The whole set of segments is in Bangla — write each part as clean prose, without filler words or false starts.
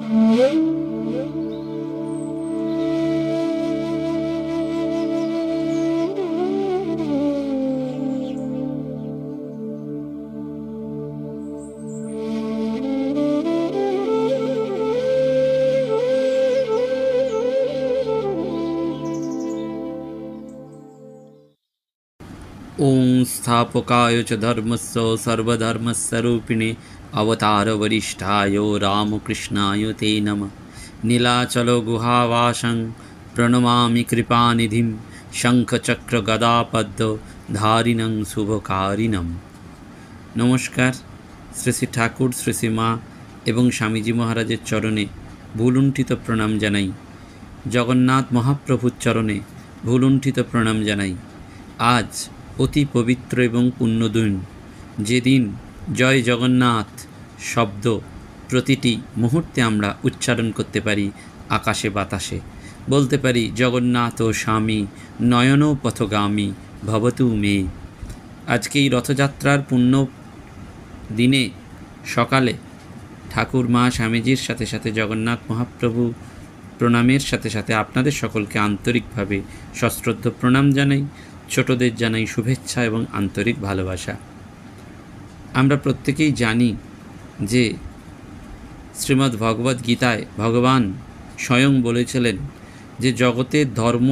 ओं स्थापकाय च धर्मस्य सर्वधर्मस्वरूपिणे अवतार वरिष्ठाय रामकृष्णाय ते नमः। नीलाचल गुहावासं प्रणमामि कृपानिधिं शंखचक्र गदापद्म धारिणं शुभकारिणं। नमस्कार। श्री श्री ठाकुर श्री श्री मा एवं स्वामीजी महाराजेर चरणे भूलुंठित प्रणाम जानाई। जगन्नाथ महाप्रभुर चरणे भूलुंठित प्रणाम जानाई। आज अति पवित्र एवं पुण्य दिन, जेदिन जय जगन्नाथ शब्द प्रतिटी मुहूर्ते आमरा उच्चारण करते पारी। आकाशे बातासे बोलते पारी जगन्नाथ स्वामी नयनो पथगामी भवतु मे। आज के रथयात्रार पुण्य दिने सकाले ठाकुर मा स्वामीजीर साथे साथे जगन्नाथ महाप्रभु प्रणामेर साथे साथे आपनादेर सकलके आंतरिकभावे सश्रद्ध प्रणाम जानाई। छोटोदेर जानाई शुभेच्छा एवं आंतरिक भालोबासा। आमरा प्रत्येकेई जानी जे श्रीमद् भगवद गीताय भगवान स्वयं बोलेছিলেন যে जगतेर धर्म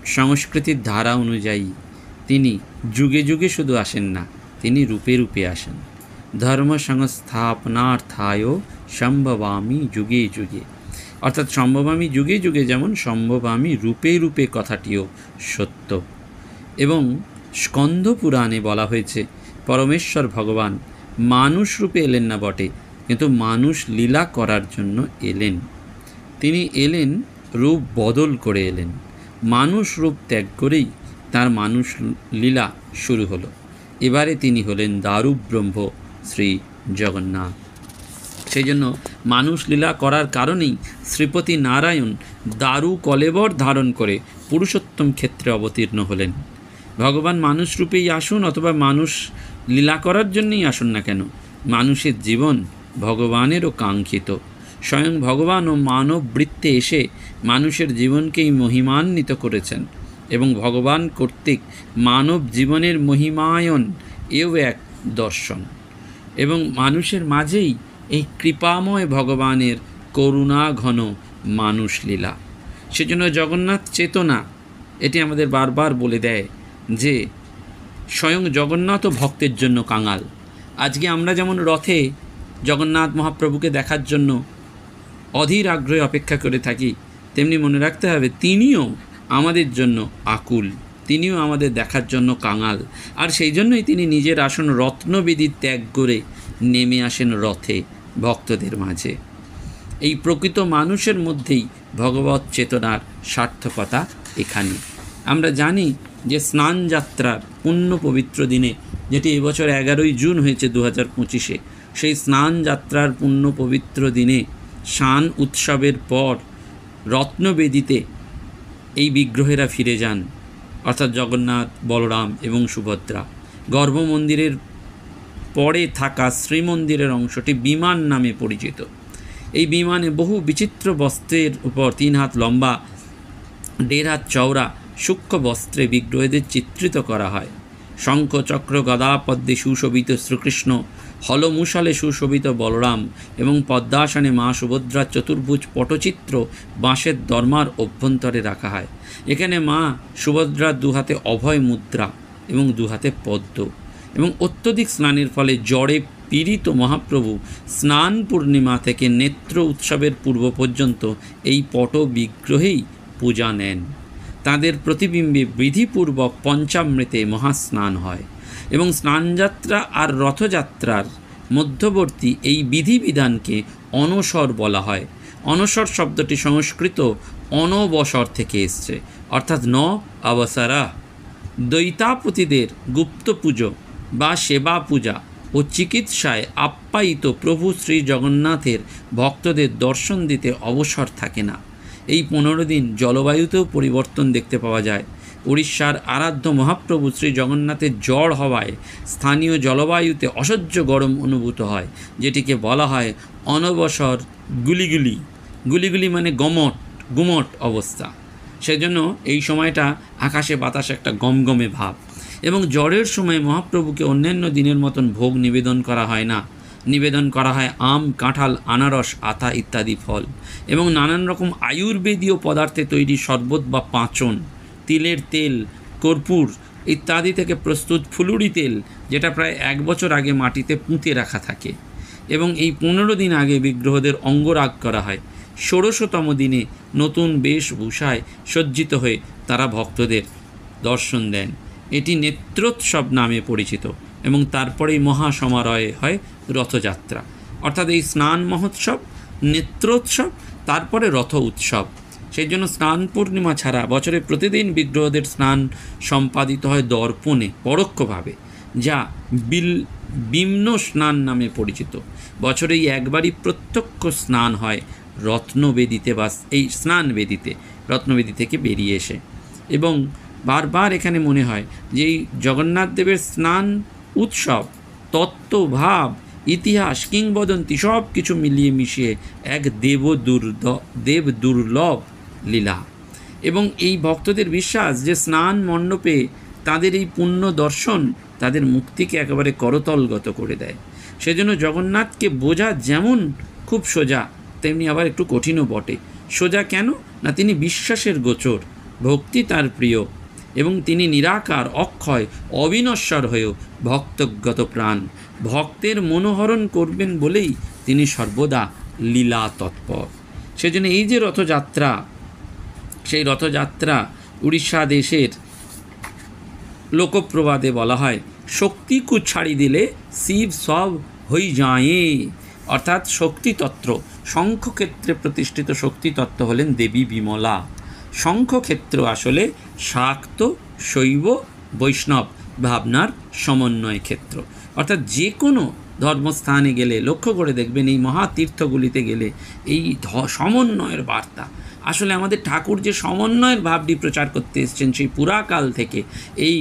संस्कृतिर धारा अनुयायी तिनी जुगे जुगे शुधु आसेन ना, तिनी रूपे रूपे आसेन। धर्म संस्थापनार्थाय सम्भवामि जुगे जुगे, अर्थात सम्भवामि जुगे जुगे जेमन सम्भवामि रूपे रूपे कथाटिও सत्य। एवं स्कंद पुराणे बला हয়েছে परमेश्वर भगवान मानुष रूपे एलेन ना बटे, किन्तु मानुष लीला करार जन्य एलेन। तिनी एलेन रूप बदल करे एलेन, मानुष रूप त्याग करेई तार मानुष लीला शुरू हलो। एबारे तिनी हलेन दारु ब्रह्म श्री जगन्नाथ। সেই জন্য মানুষ লীলা করার কারণেই শ্রীপতি নারায়ণ দারু কলেবর ধারণ করে পুরুষোত্তম ক্ষেত্রে অবতীর্ণ হলেন। ভগবান মানুষ রূপেই আসুন অথবা মানুষ লীলা করার জন্যই আসুন না কেন, মানুষের জীবন ভগবানেরও কাঙ্ক্ষিত। স্বয়ং ভগবান ও মানব বৃত্তে এসে মানুষের জীবনকেই মহিমান্বিত করেছেন এবং ভগবান কর্তৃক মানব জীবনের মহিমায়ন এও এক দর্শন। এবং মানুষের মাঝেই এই কৃপাময় ভগবানের করুণা ঘন মানুষ লীলা। সেজন্য জগন্নাথ চেতনা এটি আমাদের বারবার বলে দেয় যে স্বয়ং জগন্নাথও ভক্তের জন্য কাঙাল। আজকে আমরা যেমন রথে জগন্নাথ মহাপ্রভুকে দেখার জন্য অধীর আগ্রহে অপেক্ষা করে থাকি, তেমনি মনে রাখতে হবে তিনিও আমাদের জন্য আকুল, তিনিও আমাদের দেখার জন্য কাঙাল। আর সেই জন্যই তিনি নিজের আসন রত্নবেদী ত্যাগ করে নেমে আসেন রথে ভক্তদের মাঝে। এই প্রকৃত মানুষের মধ্যেই ভগবত চেতনার সার্থকতা এখানে। আমরা জানি যে স্নান যাত্রার পুণ্য পবিত্র দিনে, যেটি এবছর 11ই জুন হয়েছে 2025-এ, সেই স্নান যাত্রার পুণ্য পবিত্র দিনে শান উৎসবের পর রত্নবেদিতে এই বিগ্রহেরা ফিরে যান, অর্থাৎ জগন্নাথ, বলরাম এবং সুভদ্রা। গর্ভমন্দিরের পরে থাকা শ্রীমন্দিরের অংশটি বিমান নামে পরিচিত। এই বিমানে বহু বিচিত্র বস্ত্রের উপর 3 হাত লম্বা 1.5 হাত চওড়া সূক্ষ্ম বস্ত্রে বিগ্রহদের চিত্রিত করা হয়। শঙ্খ চক্র গদা পদ্মে সুশোভিত শ্রীকৃষ্ণ, হলমুশালে সুশোভিত বলরাম এবং পদ্মাসনে মা সুভদ্রার চতুর্ভুজ পটচিত্র বাঁশের দরমার অভ্যন্তরে রাখা হয়। এখানে মা সুভদ্রার 2 হাতে অভয় মুদ্রা এবং 2 হাতে পদ্ম। এবং অত্যধিক স্নানের ফলে জ্বরে পীড়িত মহাপ্রভু স্নান পূর্ণিমা থেকে নেত্র উৎসবের পূর্ব পর্যন্ত এই পট বিগ্রহেই পূজা নেন। তাদের প্রতিবিম্বে বিধিপূর্বক পঞ্চামৃতে মহাস্নান হয় এবং স্নানযাত্রা আর রথযাত্রার মধ্যবর্তী এই বিধিবিধানকে অনসর বলা হয়। অনসর শব্দটি সংস্কৃত অনবসর থেকে এসছে, অর্থাৎ ন অবসরা। দৈতাপতিদের গুপ্ত পুজো বা সেবা পূজা ও চিকিৎসায় আপ্যায়িত প্রভু শ্রী জগন্নাথের ভক্তদের দর্শন দিতে অবসর থাকে না। এই 15 দিন জলবায়ুতেও পরিবর্তন দেখতে পাওয়া যায়। উড়িষ্যার আরাধ্য মহাপ্রভু শ্রী জগন্নাথের জ্বর হওয়ায় স্থানীয় জলবায়ুতে অসহ্য গরম অনুভূত হয়, যেটিকে বলা হয় অনবসর গুলিগুলি। গুলিগুলি মানে গুমট অবস্থা। সেজন্য এই সময়টা আকাশে বাতাসে একটা গমগমে ভাব। এবং জ্বরের সময় মহাপ্রভুকে অন্যান্য দিনের মতন ভোগ নিবেদন করা হয় না। নিবেদন করা হয় আম, কাঁঠাল, আনারস, আতা ইত্যাদি ফল এবং নানান রকম আয়ুর্বেদীয় পদার্থে তৈরি শরবত বা পাঁচন, তিলের তেল, কর্পূর ইত্যাদি থেকে প্রস্তুত ফুলুরি তেল, যেটা প্রায় 1 বছর আগে মাটিতে পুঁতে রাখা থাকে। এবং এই 15 দিন আগে বিগ্রহদের অঙ্গরাগ করা হয়। 16তম দিনে নতুন বেশভূষায় সজ্জিত হয়ে তারা ভক্তদের দর্শন দেন। এটি নেত্রোৎসব নামে পরিচিত এবং তারপরেই মহাসমারোহে হয় রথযাত্রা। অর্থাৎ এই স্নান মহোৎসব, নেত্রোৎসব, তারপরে রথ উৎসব। সেই জন্য স্নান পূর্ণিমা ছাড়া বছরে প্রতিদিন বিগ্রহদের স্নান সম্পাদিত হয় দর্পণে পরোক্ষভাবে, যা বিম্ন স্নান নামে পরিচিত। বছরেই একবারই প্রত্যক্ষ স্নান হয় রত্নবেদিতে বা এই স্নানবেদিতে, রত্নবেদি থেকে বেরিয়ে এসে। এবং বারবার এখানে মনে হয় যে এই জগন্নাথ দেবের স্নান উৎসব তত্ত্ব, ভাব, ইতিহাস, কিংবদন্তি সব কিছু মিলিয়ে মিশিয়ে এক দেব দুর্লভ লীলা। এবং এই ভক্তদের বিশ্বাস যে স্নান মণ্ডপে তাদের এই পুণ্য দর্শন তাদের মুক্তিকে একেবারে করতলগত করে দেয়। সেজন্য জগন্নাথকে বোঝা যেমন খুব সোজা, তেমনি আবার একটু কঠিনও বটে। সোজা কেন না, তিনি বিশ্বাসের গোচর, ভক্তি তার প্রিয় এবং তিনি নিরাকার, অক্ষয়, অবিনশ্বর হয়েও ভক্তগত প্রাণ। ভক্তের মনোহরণ করবেন বলেই তিনি সর্বদা লীলা তৎপর। সেজন্য এই যে রথযাত্রা, সেই রথযাত্রা উড়িষ্যা দেশের লোকপ্রবাদে বলা হয় শক্তিকু ছাড়ি দিলে শিব সব হই যায়। অর্থাৎ শক্তিতত্ত্ব, শঙ্খক্ষেত্রে প্রতিষ্ঠিত শক্তিতত্ত্ব হলেন দেবী বিমলা। শঙ্খক্ষেত্র আসলে শাক্ত, শৈব, বৈষ্ণব ভাবনার সমন্বয় ক্ষেত্র। অর্থাৎ যে কোনো ধর্মস্থানে গেলে লক্ষ্য করে দেখবেন এই মহাতীর্থগুলিতে গেলে এই সমন্বয়ের বার্তা। আসলে আমাদের ঠাকুর যে সমন্বয়ের ভাবটি প্রচার করতে এসেছেন সেই পুরাকাল থেকে, এই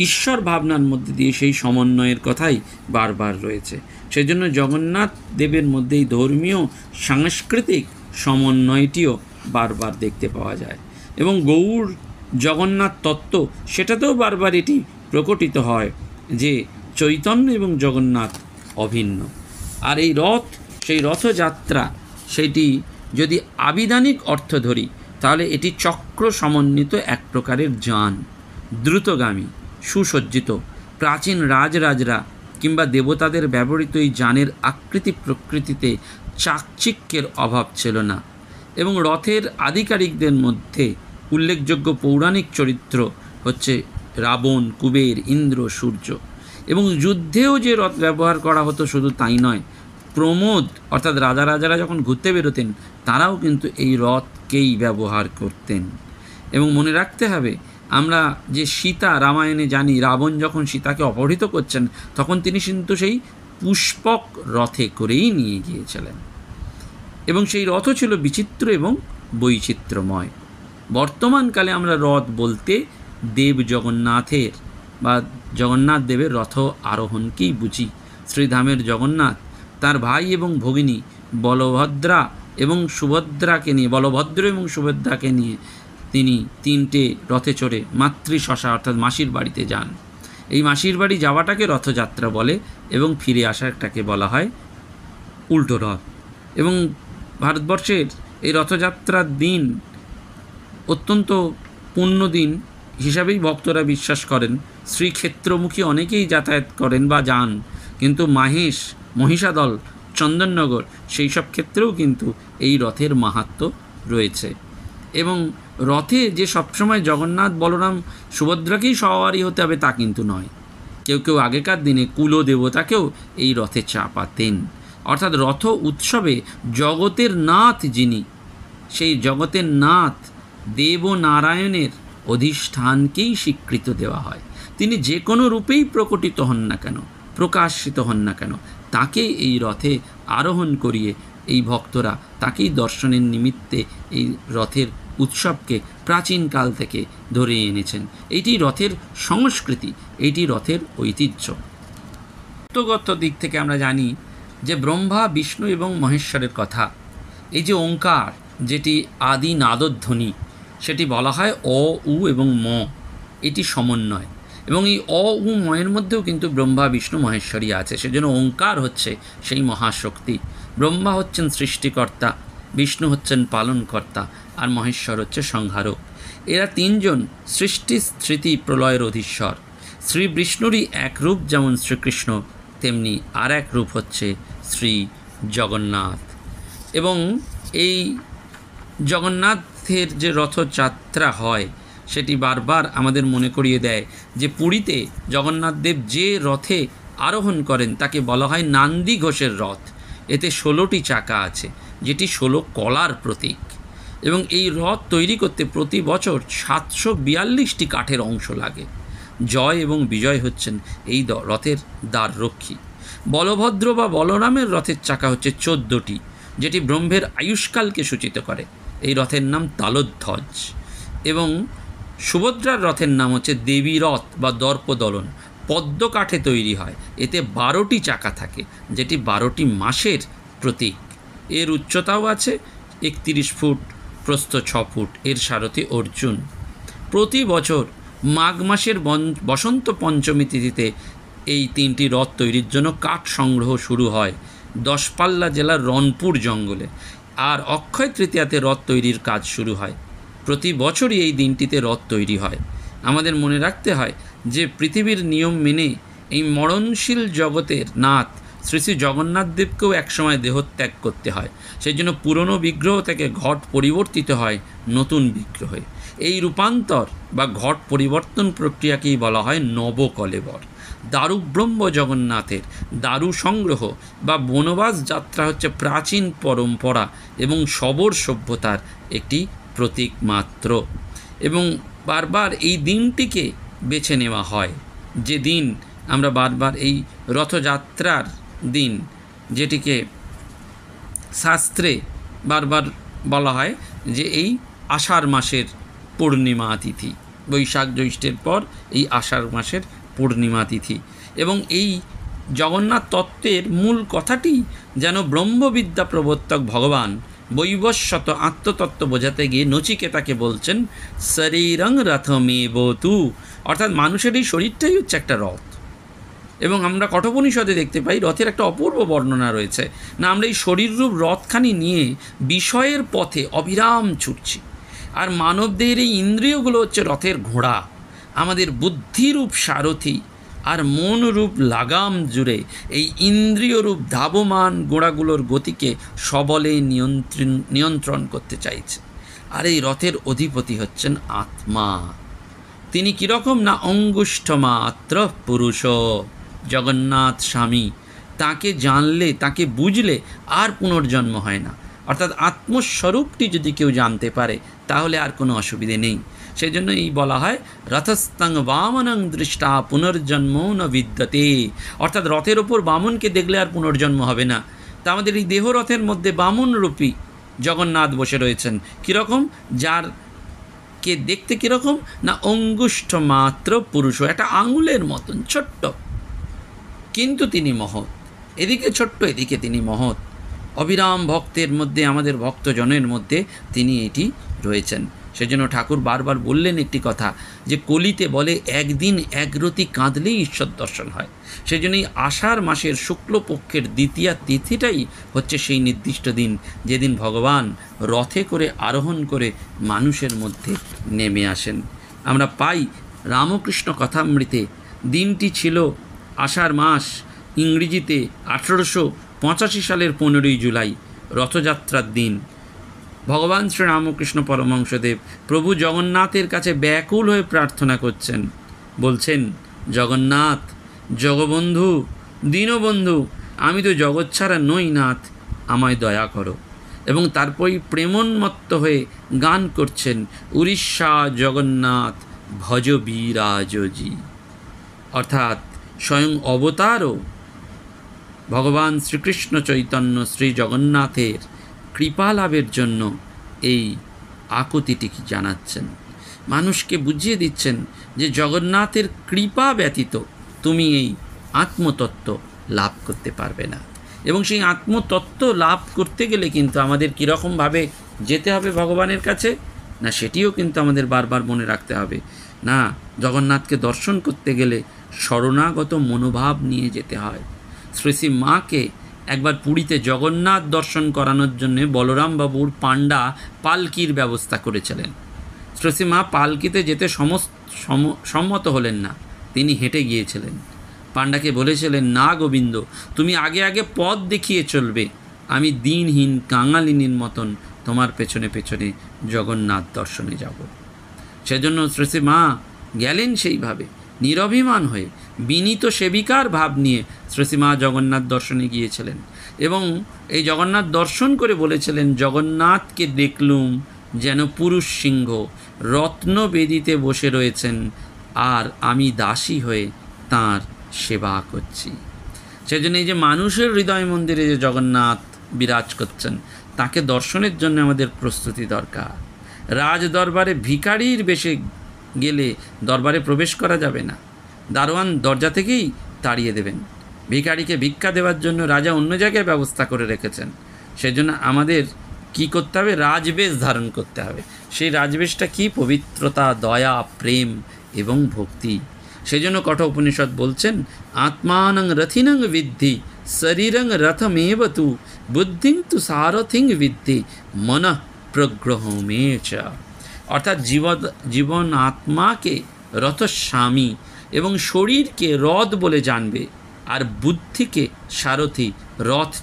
ঈশ্বর ভাবনার মধ্যে দিয়ে সেই সমন্বয়ের কথাই বারবার রয়েছে। সেজন্য জগন্নাথ দেবের মধ্যে এই ধর্মীয় সাংস্কৃতিক সমন্বয়টিও বারবার দেখতে পাওয়া যায়। এবং গৌর জগন্নাথ তত্ত্ব সেটাতেও বারবার এটি প্রকটিত হয় যে চৈতন্য এবং জগন্নাথ অভিন্ন। আর এই রথ, সেই রথযাত্রা, সেটি যদি আবিধানিক অর্থ ধরি তাহলে এটি চক্র সমন্বিত এক প্রকারের যান, দ্রুতগামী, সুসজ্জিত। প্রাচীন রাজরাজরা কিংবা দেবতাদের ব্যবহৃত এই যানের আকৃতি প্রকৃতিতে চাকচিক্যের অভাব ছিল না। এবং রথের আধিকারিকদের মধ্যে উল্লেখযোগ্য পৌরাণিক চরিত্র হচ্ছে রাবণ, কুবের, ইন্দ্র, সূর্য। এবং যুদ্ধেও যে রথ ব্যবহার করা হতো শুধু তাই নয়, প্রমোদ অর্থাৎ রাজারা যখন ঘুরতে বেরোতেন তারাও কিন্তু এই রথকেই ব্যবহার করতেন। এবং মনে রাখতে হবে, আমরা যে সীতা রামায়ণে জানি রাবণ যখন সীতাকে অপহৃত করছেন তখন তিনি কিন্তু সেই পুষ্পক রথে করেই নিয়ে গিয়েছিলেন। এবং সেই রথও ছিল বিচিত্র এবং বৈচিত্র্যময়। বর্তমানকালে আমরা রথ বলতে দেব জগন্নাথের বা জগন্নাথ দেবের রথ আরোহণকেই বুঝি। শ্রীধামের জগন্নাথ তার ভাই এবং ভগিনী বলভদ্র এবং সুভদ্রাকে নিয়ে তিনি 3টে রথে চড়ে মাতৃশশা অর্থাৎ মাসির বাড়িতে যান। এই মাসির বাড়ি যাওয়াটাকে রথযাত্রা বলে এবং ফিরে আসাটাকে বলা হয় উল্টো রথ। এবং ভারতবর্ষের এই রথযাত্রার দিন অত্যন্ত পুণ্য দিন হিসাবেই ভক্তরা বিশ্বাস করেন। শ্রীক্ষেত্রমুখী অনেকেই যাতায়াত করেন বা যান, কিন্তু মহিষাদল, চন্দননগর সেই সব ক্ষেত্রেও কিন্তু এই রথের মাহাত্ম্য রয়েছে। এবং রথে যে সবসময় জগন্নাথ, বলরাম, সুভদ্রাকেই সওয়ারি হতে হবে তা কিন্তু নয়। কেউ কেউ আগেকার দিনে কুলদেবতাকেও এই রথে চাপাতেন। অর্থাৎ রথ উৎসবে জগতের নাথ যিনি, সেই জগতের নাথ দেবনারায়ণের অধিষ্ঠানকেই স্বীকৃত দেওয়া হয়। তিনি যে কোনো রূপেই প্রকটিত হন না কেন, প্রকাশিত হন না কেন, তাকে এই রথে আরোহণ করিয়ে এই ভক্তরা তাকেই দর্শনের নিমিত্তে এই রথের উৎসবকে প্রাচীনকাল থেকে ধরে এনেছেন। এটি রথের সংস্কৃতি, এটি রথের ঐতিহ্য। তত্ত্বগত দিক থেকে আমরা জানি যে ব্রহ্মা, বিষ্ণু এবং মহেশ্বরের কথা, এই যে ওঙ্কার যেটি আদি নাদধ্বনি, সেটি বলা হয় অ, উ এবং ম, এটি সমন্বয়। এবং এই অ, উ, ময়ের মধ্যেও কিন্তু ব্রহ্মা, বিষ্ণু, মহেশ্বরী আছে। সেজন্য ওঙ্কার হচ্ছে সেই মহাশক্তি। ব্রহ্মা হচ্ছেন সৃষ্টিকর্তা, বিষ্ণু হচ্ছেন পালনকর্তা, আর মহেশ্বর হচ্ছে সংহারক। এরা তিনজন সৃষ্টি, স্থিতি, প্রলয়ের অধীশ্বর। শ্রী বিষ্ণুরই এক রূপ যেমন শ্রীকৃষ্ণ, তেমনি আর এক রূপ হচ্ছে শ্রী জগন্নাথ। এবং এই জগন্নাথের যে রথযাত্রা হয় সেটি বারবার আমাদের মনে করিয়ে দেয় যে পুরীতে জগন্নাথদেব যে রথে আরোহণ করেন তাকে বলা হয় নান্দি ঘোষের রথ। এতে 16টি চাকা আছে, যেটি 16 কলার প্রতীক। এবং এই রথ তৈরি করতে প্রতি বছর 742টি কাঠের অংশ লাগে। জয় এবং বিজয় হচ্ছেন এই রথের দ্বাররক্ষী। বলভদ্র বা বলরামের রথের চাকা হচ্ছে 14টি, যেটি ব্রহ্মের আয়ুষ্কালকে সূচিত করে। এই রথের নাম তালোধ্বজ। এবং সুভদ্রার রথের নাম হচ্ছে দেবী রথ বা দর্পদলন, পদ্ম কাঠে তৈরি হয়। এতে 12টি চাকা থাকে, যেটি 12টি মাসের প্রতীক। এর উচ্চতাও আছে 31 ফুট, প্রস্থ 6 ফুট। এর সারথি অর্জুন। প্রতি বছর মাঘ মাসের বসন্ত পঞ্চমী তিথিতে এই 3টি রথ তৈরির জন্য কাঠ সংগ্রহ শুরু হয় দশপাল্লা জেলার রনপুর জঙ্গলে। আর অক্ষয় তৃতীয়াতে রথ তৈরির কাজ শুরু হয়। প্রতি বছরই এই দিনটিতে রথ তৈরি হয়। আমাদের মনে রাখতে হয় যে পৃথিবীর নিয়ম মেনে এই মরণশীল জগতের নাথ শ্রী শ্রী জগন্নাথদেবকেও একসময় দেহত্যাগ করতে হয়। সেই জন্য পুরনো বিগ্রহ থেকে ঘট পরিবর্তিত হয় নতুন বিগ্রহে। এই রূপান্তর বা ঘট পরিবর্তন প্রক্রিয়াকেই বলা হয় নবকলেবর। দারুব্রহ্ম জগন্নাথের দারু সংগ্রহ বা বনবাস যাত্রা হচ্ছে প্রাচীন পরম্পরা এবং সবর সভ্যতার একটি প্রতীক মাত্র। এবং বারবার এই দিনটিকে বেছে নেওয়া হয়, যে দিন আমরা বারবার এই রথযাত্রার দিন, যেটিকে শাস্ত্রে বারবার বলা হয় যে এই আষাঢ় মাসের পূর্ণিমা তিথি, বৈশাখ জ্যৈষ্ঠের পর এই আষাঢ় মাসের পূর্ণিমা তিথি। এবং এই জগন্নাথ তত্ত্বের মূল কথাটি যেন ব্রহ্মবিদ্যা প্রবর্তক ভগবান বৈবস্বত আত্মতত্ত্ব বোঝাতে গিয়ে নচিকেতাকে বলছেন শরীরং রথমেবতু, অর্থাৎ মানুষের এই শরীরটাই হচ্ছে একটা রথ। এবং আমরা কঠোপনিষদে দেখতে পাই রথের একটা অপূর্ব বর্ণনা রয়েছে, না আমরা এই শরীররূপ রথখানি নিয়ে বিষয়ের পথে অবিরাম ছুটছি। আর মানবদেহের এই ইন্দ্রিয়গুলো হচ্ছে রথের ঘোড়া, আমাদের বুদ্ধিরূপ সারথি আর মনরূপ লাগাম জুড়ে এই ইন্দ্রিয়রূপ ধাবমান ঘোড়াগুলোর গতিকে সবলে নিয়ন্ত্রণ করতে চাইছে। আর এই রথের অধিপতি হচ্ছেন আত্মা। তিনি কীরকম না অঙ্গুষ্ঠমাত্র পুরুষ জগন্নাথ স্বামী। তাকে জানলে, তাকে বুঝলে আর পুনর্জন্ম হয় না। অর্থাৎ আত্মস্বরূপটি যদি কেউ জানতে পারে তাহলে আর কোনো অসুবিধে নেই। সেই জন্য এই বলা হয় রথস্তং বামনং দৃষ্টা পুনর্জন্ম ন বিদ্যতে, অর্থাৎ রথের ওপর বামনকে দেখলে আর পুনর্জন্ম হবে না। তা আমাদের এই দেহ রথের মধ্যে বামনরূপী জগন্নাথ বসে রয়েছেন। কীরকম? যার কে দেখতে কীরকম না অঙ্গুষ্ঠ মাত্র পুরুষ, একটা আঙুলের মতন ছোট্ট, কিন্তু তিনি মহৎ। এদিকে ছোট্ট, এদিকে তিনি মহৎ। অবিরাম ভক্তের মধ্যে, আমাদের ভক্তজনের মধ্যে তিনি এটি রয়েছেন। সেজন্য ঠাকুর বারবার বললেন একটি কথা, যে কলিতে বলে একদিন একরতি কাঁদলেই ঈশ্বর দর্শন হয়। সেই জন্যই আষাঢ় মাসের শুক্লপক্ষের দ্বিতীয়া তিথিটাই হচ্ছে সেই নির্দিষ্ট দিন, যেদিন ভগবান রথে করে আরোহণ করে মানুষের মধ্যে নেমে আসেন। আমরা পাই রামকৃষ্ণ কথামৃতে দিনটি ছিল আষাঢ় মাস, ইংরেজিতে 1885 সালের 15ই জুলাই, রথযাত্রার দিন। ভগবান শ্রীরামকৃষ্ণ পরমহংসদেব প্রভু জগন্নাথের কাছে ব্যাকুল হয়ে প্রার্থনা করছেন, বলছেন, জগন্নাথ, জগবন্ধু, দীনবন্ধু, আমি তো জগৎ ছাড়া নই নাথ, আমায় দয়া করো। এবং তারপরই প্রেমোন্মত্ত হয়ে গান করছেন, উড়িষ্যা জগন্নাথ ভজ বিরাজজি। অর্থাৎ স্বয়ং অবতারও ভগবান শ্রীকৃষ্ণ চৈতন্য শ্রী জগন্নাথের কৃপা লাভের জন্য এই আকুতিটি জানাচ্ছেন, মানুষকে বুঝিয়ে দিচ্ছেন যে জগন্নাথের কৃপা ব্যতীত তুমি এই আত্মতত্ত্ব লাভ করতে পারবে না। এবং সেই আত্মতত্ত্ব লাভ করতে গেলে কিন্তু আমাদের কীরকমভাবে যেতে হবে ভগবানের কাছে, না সেটিও কিন্তু আমাদের বারবার মনে রাখতে হবে। না, জগন্নাথকে দর্শন করতে গেলে শরণাগত মনোভাব নিয়ে যেতে হয়। শ্রী মাকে একবার পুরীতে জগন্নাথ দর্শন করানোর জন্য বলরাম বাবুর পাণ্ডা পালকির ব্যবস্থা করেছিলেন। শ্রী মা পালকিতে যেতে সম্মত হলেন না, তিনি হেঁটে গিয়েছিলেন। পাণ্ডাকে বলেছিলেন, না গোবিন্দ, তুমি আগে আগে পথ দেখিয়ে চলবে, আমি দিনহীন কাঙালিনীর মতন তোমার পেছনে পেছনে জগন্নাথ দর্শনে যাব। সেজন্য শ্রী মা গেলেন সেইভাবে নিরভিমান হয়ে, বিনীত সেবিকার ভাব নিয়ে শ্রী মা জগন্নাথ দর্শনে গিয়েছিলেন। এবং এই জগন্নাথ দর্শন করে বলেছিলেন, জগন্নাথকে দেখলুম যেন পুরুষ সিংহ রত্নবেদিতে বসে রয়েছেন, আর আমি দাসী হয়ে তাঁর সেবা করছি। সেজন্য এই যে মানুষের হৃদয় মন্দিরে যে জগন্নাথ বিরাজ করছেন, তাকে দর্শনের জন্য আমাদের প্রস্তুতি দরকার। রাজ দরবারে ভিখারির বেশে গেলে দরবারে প্রবেশ করা যাবে না, দারোয়ান দরজা থেকেই তাড়িয়ে দেবেন। ভিখারিকে ভিক্ষা দেওয়ার জন্য রাজা অন্য জায়গায় ব্যবস্থা করে রেখেছেন। সেজন্য আমাদের কি করতে হবে? রাজবেশ ধারণ করতে হবে। সেই রাজবেশটা কি? পবিত্রতা, দয়া, প্রেম এবং ভক্তি। সেজন্য কঠোর উপনিষদ বলছেন, আত্মানং রথিনং বিদ্ধি শরীরং রথমেব তু বুদ্ধিং তু সারথিং বিদ্ধি মনঃ প্রগ্রহমে চ। অর্থাৎ জীবন আত্মাকে রথস্বামী এবং শরীরকে রথ বলে জানবে, আর বুদ্ধিকে সারথি, রথ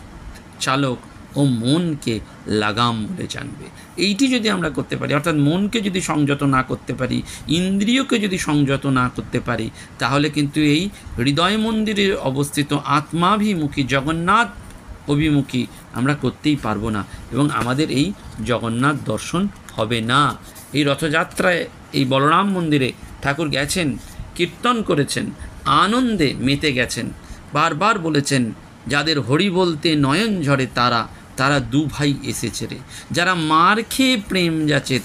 চালক ও মনকে লাগাম বলে জানবে। এইটি যদি আমরা করতে পারি, অর্থাৎ মনকে যদি সংযত না করতে পারি, ইন্দ্রিয়কে যদি সংযত না করতে পারি, তাহলে কিন্তু এই হৃদয় মন্দিরে অবস্থিত আত্মাভিমুখী জগন্নাথ অভিমুখী আমরা করতেই পারবো না, এবং আমাদের এই জগন্নাথ দর্শন হবে না। এই রথযাত্রায় এই বলরাম মন্দিরে ঠাকুর গেছেন, কীর্তন করেছেন, আনন্দে মেতে গেছেন। বারবার বলেছেন, যাদের হরি বলতে নয়ন ঝরে তারা দু ভাই এসেছে রে, যারা মার খেয়ে প্রেম যাচ্ছে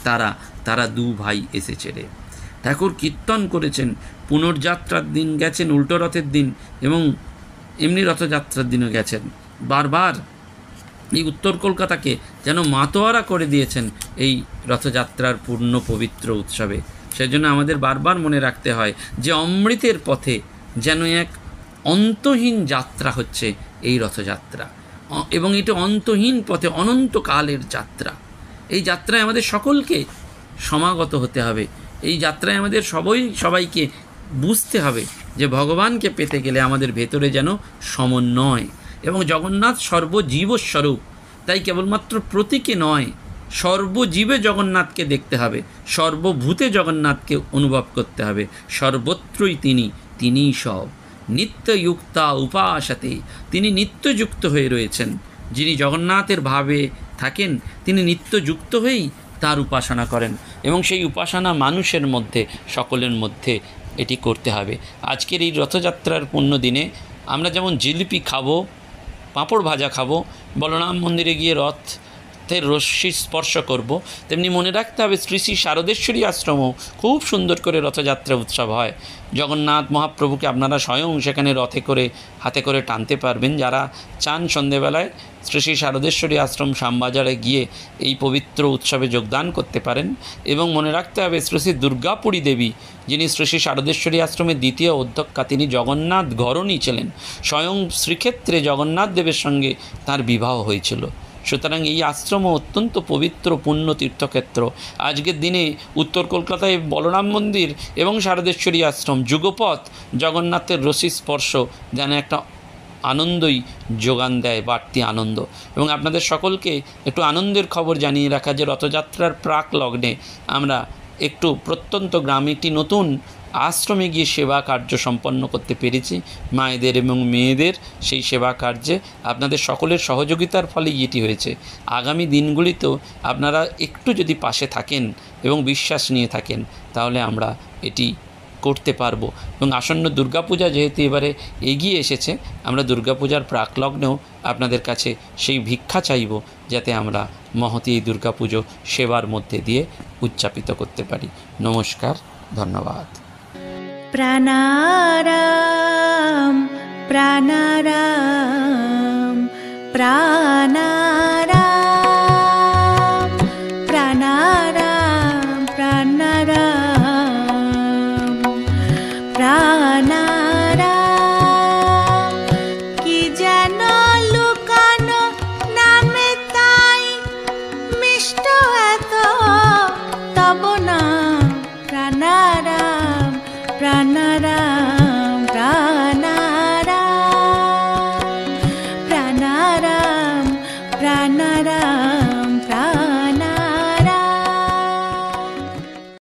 তারা দু ভাই এসেছে রে। ঠাকুর কীর্তন করেছেন, পুনর্যাত্রার দিন গেছেন, উল্টো রথের দিন, এবং এমনি রথযাত্রার দিনও গেছেন। বারবার এই উত্তর কলকাতাকে যেন মাতোয়ারা করে দিয়েছেন এই রথযাত্রার পূর্ণ পবিত্র উৎসবে। সেজন্য আমাদের বারবার মনে রাখতে হয় যে অমৃতের পথে যেন এক অন্তহীন যাত্রা হচ্ছে এই রথযাত্রা, এবং এটা অন্তহীন পথে অনন্তকালের যাত্রা। এই যাত্রায় আমাদের সকলকে সমাগত হতে হবে। এই যাত্রায় আমাদের সবাইকে বুঝতে হবে যে ভগবানকে পেতে গেলে আমাদের ভেতরে যেন সমন্বয়, এবং জগন্নাথ সর্বজীবস্বরূপ, তাই কেবলমাত্র প্রতীকে নয়, সর্বজীবে জগন্নাথকে দেখতে হবে, সর্বভূতে জগন্নাথকে অনুভব করতে হবে। সর্বত্রই তিনিই সব। নিত্যযুক্তা উপাসতে, তিনি নিত্যযুক্ত হয়ে রয়েছেন। যিনি জগন্নাথের ভাবে থাকেন তিনি নিত্যযুক্ত হয়েই তার উপাসনা করেন, এবং সেই উপাসনা মানুষের মধ্যে, সকলের মধ্যে এটি করতে হবে। আজকের এই রথযাত্রার পুণ্য দিনে আমরা যেমন জিলিপি খাবো, পাঁপড় ভাজা খাবো, বলরাম মন্দিরে গিয়ে রথের রশ্মি স্পর্শ করব, তেমনি মনে রাখতে হবে শ্রী শ্রী শারদেশ্বরী আশ্রমও খুব সুন্দর করে রথযাত্রা উৎসব হয়। জগন্নাথ মহাপ্রভুকে আপনারা স্বয়ং সেখানে রথে করে হাতে করে টানতে পারবেন। যারা চান সন্ধেবেলায় শ্রী শ্রী শারদেশ্বরী আশ্রম শ্যামবাজারে গিয়ে এই পবিত্র উৎসবে যোগদান করতে পারেন। এবং মনে রাখতে হবে শ্রী শ্রী দুর্গাপুরী দেবী, যিনি শ্রী শ্রী শারদেশ্বরী আশ্রমের দ্বিতীয় অধ্যক্ষা, তিনি জগন্নাথ ঘরণী ছিলেন। স্বয়ং শ্রীক্ষেত্রে জগন্নাথ দেবের সঙ্গে তার বিবাহ হয়েছিল। সুতরাং এই আশ্রম অত্যন্ত পবিত্র পুণ্য তীর্থক্ষেত্র। আজকের দিনে উত্তর কলকাতায় বলরাম মন্দির এবং শারদেশ্বরী আশ্রম যুগপথ জগন্নাথের রশ্মি স্পর্শ যেন একটা আনন্দই যোগান দেয়, বাড়তি আনন্দ। এবং আপনাদের সকলকে একটু আনন্দের খবর জানিয়ে রাখা যে রথযাত্রার প্রাক লগ্নে আমরা একটু প্রত্যন্ত গ্রামে একটি নতুন আশ্রমে গিয়ে সেবা কার্য সম্পন্ন করতে পেরেছি। মায়েদের এবং মেয়েদের সেই সেবা কার্যে আপনাদের সকলের সহযোগিতার ফলে এটি হয়েছে। আগামী দিনগুলিতেও আপনারা একটু যদি পাশে থাকেন এবং বিশ্বাস নিয়ে থাকেন, তাহলে আমরা এটি করতে পারবো। এবং আসন্ন দুর্গাপূজা যেহেতু এবারে এগিয়ে এসেছে, আমরা দুর্গাপূজার প্রাকলগ্নেও আপনাদের কাছে সেই ভিক্ষা চাইব, যাতে আমরা মহতী এই দুর্গাপুজো সেবার মধ্যে দিয়ে উদযাপিত করতে পারি। নমস্কার, ধন্যবাদ। প্রাণারাম প্রাণারাম প্রাণা